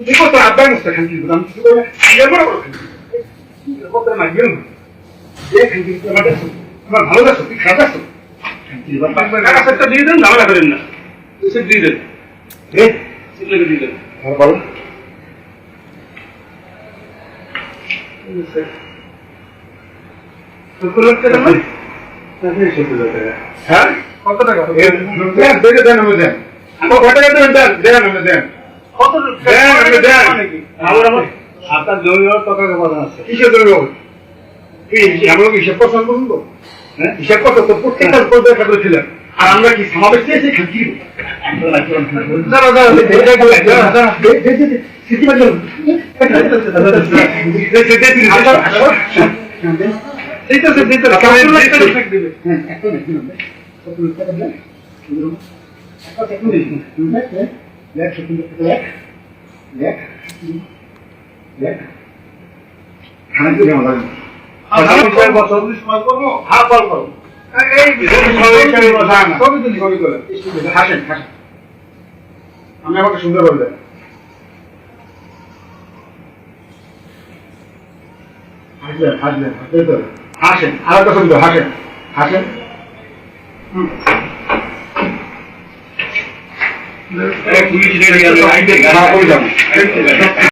দেখো তো আব্বার মস্ত খান কি দাম কি করে ইয়ে বড় বড় কি কত না গেল এই খান কি আমার ভালো লাগছে কি খারাপ লাগছে টাকা দিয়ে দেন ঝামেলা করেন না এসে দিয়ে দেন সিগলে দিয়ে দেন আর বলো হ্যাঁ কত টাকা দেন আমি দেন কত টাকা দেন দেন আমি দেন কত দেন আমি দেন আপনার জমি টাকা কথা আছে কিসের জমি কি আমরা কি হিসাব পছন্দ করুন তো হ্যাঁ হিসাব কত তো প্রত্যেকটা পর্যায়ে কাজ করেছিলেন আর আমরা কি সমাবেশ চেয়েছি খাকি দাঁড়া দাঁড়া আমি আমাকে সুন্দর বলবেন হাসবেন হাসেন আর একটা সুন্দর হাসেন হাসেন পুলিশ